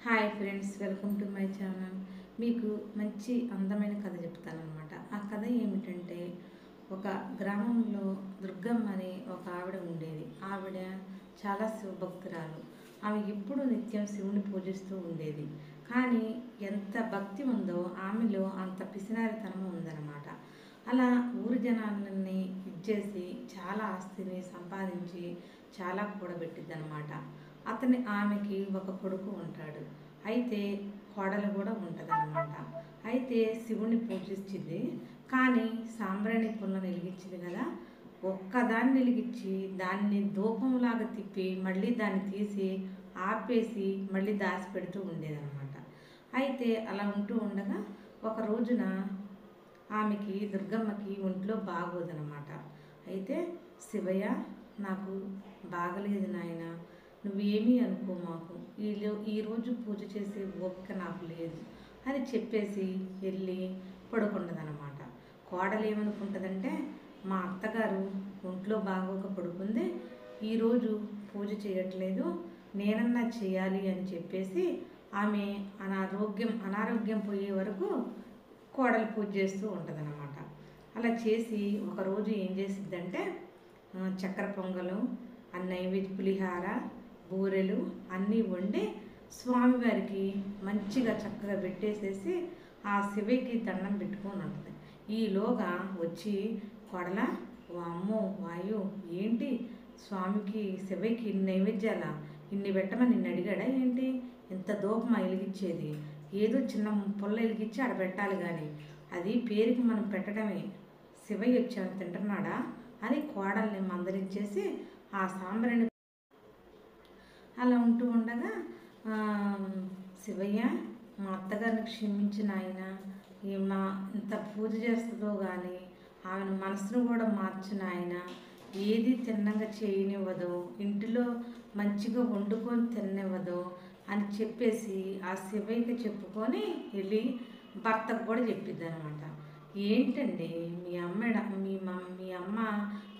Hi friends, welcome to my channel. మీకు మంచి అందమైన కథ చెప్తానమాట. ఆ కథ ఏమిటంటే, ఒక గ్రామంలో దుర్గమ్మ అని ఒక ఆవిడ ఉండేది. ఆవిడ చాలా శివభక్తురాలు. ఆమె ఎప్పుడు నిత్యం శివుని పూజిస్తూ ఉండేది. కానీ ఎంత భక్తి ఉందో ఆమెలో అంత పిసినారితనం ఉందన్నమాట. అలా ఊరి జనాలని ఇచ్చేసి చాలా ఆస్తిని సంపాదించి చాలా కూడబెట్టిద్ది అనమాట. ఆమెకి ఒక కొడుకు ఉంటాడు. అయితే కోడలు కూడా ఉంటుందన్నమాట. అయితే శివుని పూజించింది. కానీ సాంబ్రాణి పుల్ల వెలిగించింది కదా, ఒక్కదాన్ని వెలిగించి దాన్ని ధూపంలాగా తిప్పి మళ్ళీ దాన్ని తీసి ఆపేసి మళ్ళీ దాచిపెడుతూ ఉండేదన్నమాట. అయితే అలా ఉంటూ ఉండగా ఒక రోజున ఆమెకి దుర్గమ్మకి ఒంట్లో బాగోదనమాట. అయితే శివయ్య, నాకు బాగలేదు నాయన, నువ్వేమీ అనుకో, మాకు ఈరోజు పూజ చేసే ఓపిక నాకు లేదు అని చెప్పేసి వెళ్ళి పడుకుంటుందన్నమాట. కోడలు ఏమనుకుంటుందంటే, మా అత్తగారు ఒంట్లో బాగోక పడుకుంది, ఈరోజు పూజ చేయట్లేదు, నేనన్నా చేయాలి అని చెప్పేసి ఆమె అనారోగ్యం పోయే వరకు కోడలు పూజ చేస్తూ ఉంటుందన్నమాట. అలా చేసి ఒకరోజు ఏం చేసిద్దంటే, చక్కెర పొంగలు, నైవేద్య పులిహార, బూరెలు అన్నీ వండి స్వామివారికి మంచిగా చక్కగా పెట్టేసేసి ఆ శివకి దండం పెట్టుకొని ఉంటుంది. ఈలోగా వచ్చి కోడల, అమ్మో వాయు, ఏంటి స్వామికి శివకి నైవేద్యాల ఇన్ని పెట్టమని నిన్ను అడిగాడా ఏంటి? ఇంత దూపమా వెలిగించేది? ఏదో చిన్న పుల్ల వెలిగించి ఆడ పెట్టాలి, కానీ అది పేరుకి మనం పెట్టడమే. శివయ్య వచ్చాను తింటున్నాడా అని కోడల్ని మందరించేసి ఆ సాంబ్రాణి అలా ఉంటూ ఉండగా, శివయ్య, మా అత్తగారిని క్షమించిన ఆయన, మా ఇంత పూజ చేస్తుందో కానీ ఆమెను మనసును కూడా మార్చిన ఆయన, ఏది తిన్నంగా చేయనివ్వదు, ఇంటిలో మంచిగా వండుకొని తిననివ్వదు అని చెప్పేసి ఆ శివయ్యకి చెప్పుకొని వెళ్ళి భర్తకు కూడా చెప్పిద్ది అనమాట. ఏంటండి మీ అమ్మ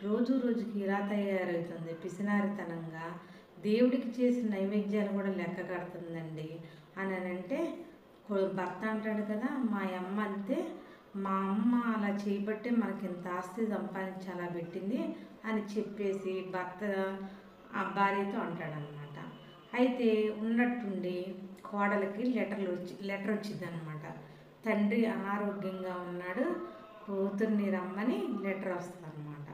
రోజు రోజుకి ఇలా తయారవుతుంది, పిసినారితనంగా దేవుడికి చేసిన నైవేద్యాలు కూడా లెక్క కడుతుందండి అని అంటే, భర్త అంటాడు కదా, మా అమ్మ అంతే, మా అమ్మ అలా చేయబట్టే మనకి ఇంత ఆస్తి సంపాదించి అలా పెట్టింది అని చెప్పేసి భర్త ఆ భార్యతో అంటాడనమాట. అయితే ఉన్నట్టుండి కోడలికి లెటర్ వచ్చింది అనమాట. తండ్రి అనారోగ్యంగా ఉన్నాడు, కూతుర్ని రమ్మని లెటర్ వస్తుంది అనమాట.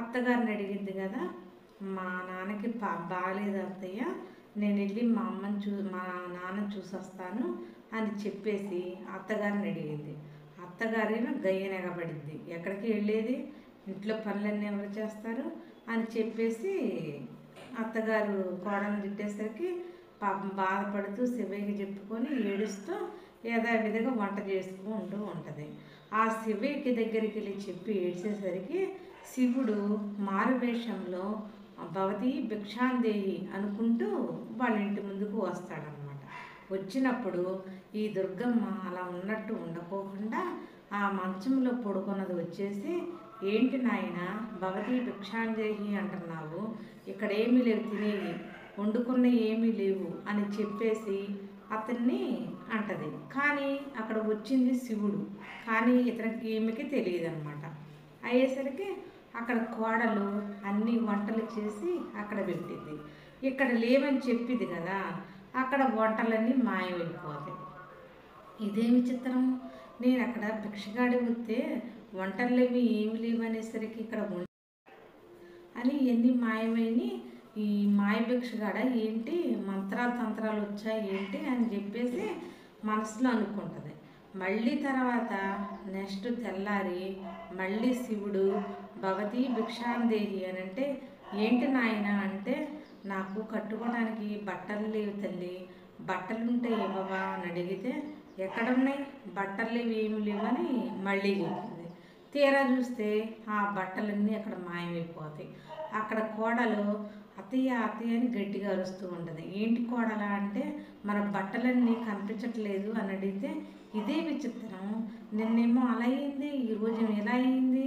అత్తగారిని అడిగింది కదా, మా నాన్నకి బాగాలేదు అత్తయ్య, నేను వెళ్ళి మా నాన్న చూసి వస్తాను అని చెప్పేసి అత్తగారిని అడిగింది. అత్తగారేమో గయ్యనెగబడింది, ఎక్కడికి వెళ్ళేది, ఇంట్లో పనులన్నీ ఎవరు చేస్తారు అని చెప్పేసి అత్తగారు కోడలను తిట్టేసరికి పాపం బాధపడుతూ శివయ్యకి చెప్పుకొని ఏడుస్తూ యథావిధిగా వంట చేసుకుంటూ ఉంటుంది. ఆ శివయ్యకి దగ్గరికి వెళ్ళి చెప్పి ఏడ్చేసరికి శివుడు మారువేషంలో భవతి భిక్షాందేహి అనుకుంటూ వాళ్ళ ఇంటి ముందుకు వస్తాడనమాట. వచ్చినప్పుడు ఈ దుర్గమ్మ అలా ఉన్నట్టు ఉండకోకుండా ఆ మంచంలో పడుకున్నది వచ్చేసి, ఏంటి నాయన భవతి భిక్షాందేహి అంటున్నావు, ఇక్కడ ఏమీ లేవు తినేవి, వండుకున్న ఏమీ లేవు అని చెప్పేసి అతన్ని అంటది. కానీ అక్కడ వచ్చింది శివుడు, కానీ ఈమెకి తెలియదు అనమాట. అయ్యేసరికి అక్కడ కోడలు అన్ని వంటలు చేసి అక్కడ పెట్టింది. ఇక్కడ లేవని చెప్పింది కదా, అక్కడ వంటలన్నీ మాయమైపోతాయి. ఇదేమి చిత్రం, నేను అక్కడ భిక్షగాడి వస్తే వంటలేవి ఏమి లేవనేసరికి ఇక్కడ అని ఎన్ని మాయమైనవి, ఈ మాయ భిక్షగాడ ఏంటి, తంత్రాలు వచ్చాయి ఏంటి అని చెప్పేసి మనసులో అనుకుంటుంది. మళ్ళీ తర్వాత నెక్స్ట్ తెల్లారి మళ్ళీ శివుడు భవతి భిక్షాందేహి అని అంటే, ఏంటి నాయన అంటే, నాకు కట్టుకోవడానికి బట్టలు లేవు తల్లి, బట్టలుంటే ఇవ్వవా అని అడిగితే, ఎక్కడున్నాయి బట్టలు లేవు ఏమి లేవని మళ్ళీ చెప్పింది. తీరా చూస్తే ఆ బట్టలన్నీ అక్కడ మాయమైపోతాయి. అక్కడ కోడలు అత్తయ్య అత్తయ్య అని గట్టిగా అరుస్తూ ఉంటుంది. ఏంటి కోడల అంటే, మన బట్టలన్నీ కనిపించట్లేదు అని అడిగితే, ఇదే విచిత్రం, నిన్నేమో అలా అయింది, ఈరోజు ఎలా అయింది,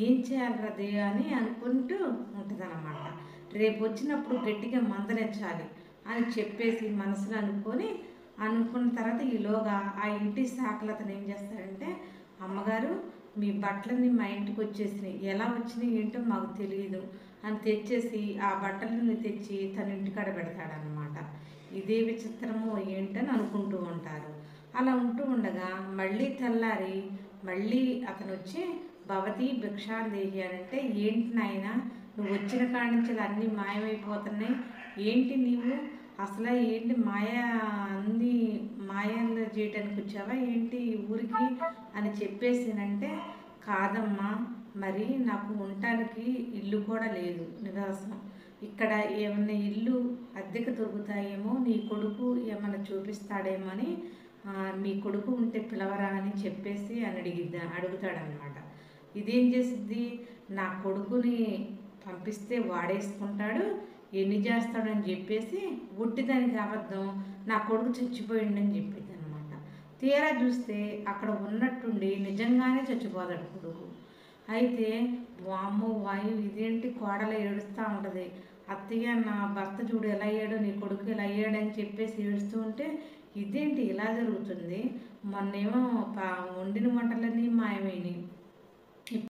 ఏం చేయాలి రదే అని అనుకుంటూ ఉంటుందన్నమాట. రేపు వచ్చినప్పుడు గట్టిగా మందలించాలి అని చెప్పేసి మనసులో అనుకొని అనుకున్న తర్వాత ఈలోగా ఆ ఇంటి శాఖలు అతను ఏం చేస్తాడంటే, అమ్మగారు మీ బట్టలన్నీ మా ఇంటికి వచ్చేసినాయి, ఎలా వచ్చినాయి ఏంటో మాకు తెలియదు అని తెచ్చేసి ఆ బట్టలని తెచ్చి తన ఇంటికాడ పెడతాడనమాట. ఇదే విచిత్రము ఏంటని అనుకుంటూ ఉంటారు. అలా ఉంటూ ఉండగా మళ్ళీ తెల్లారి మళ్ళీ అతను వచ్చి భవతి భిక్షాందేహి అని అంటే, ఏంటి నాయన నువ్వు వచ్చిన కాడి నుంచి అన్నీ మాయమైపోతున్నాయి, ఏంటి నీవు అసలు ఏంటి మాయ, అన్ని మాయలు చేయటానికి వచ్చావా ఏంటి ఈ ఊరికి అని చెప్పేసినంటే, కాదమ్మా మరి నాకు ఉండటానికి ఇల్లు కూడా లేదు, నివాసం. ఇక్కడ ఏమన్నా ఇల్లు అద్దెకు దొరుకుతాయేమో, నీ కొడుకు ఏమన్నా చూపిస్తాడేమో అని మీ కొడుకు ఉంటే పిలవరా అని చెప్పేసి అని అడుగుతాడనమాట. ఇదేం చేసిద్ది, నా కొడుకుని పంపిస్తే వాడేసుకుంటాడు, ఎన్ని చేస్తాడని చెప్పేసి ఒట్టిదానికి అబద్ధం నా కొడుకు చచ్చిపోయిండని చెప్పేది అనమాట. తీరా చూస్తే అక్కడ ఉన్నట్టుండి నిజంగానే చచ్చిపోతాడు కొడుకు. అయితే వామ్మో వాయు ఇదేంటి, కోడలు ఏడుస్తూ ఉంటుంది, అత్తయ్య నా భర్త చూడు ఎలా అయ్యాడో, నీ కొడుకు ఎలా అయ్యాడని చెప్పేసి ఏడుస్తూ ఉంటే, ఇదేంటి ఇలా జరుగుతుంది, మొన్నేమో వండిన వంటలన్నీ మాయమైనవి,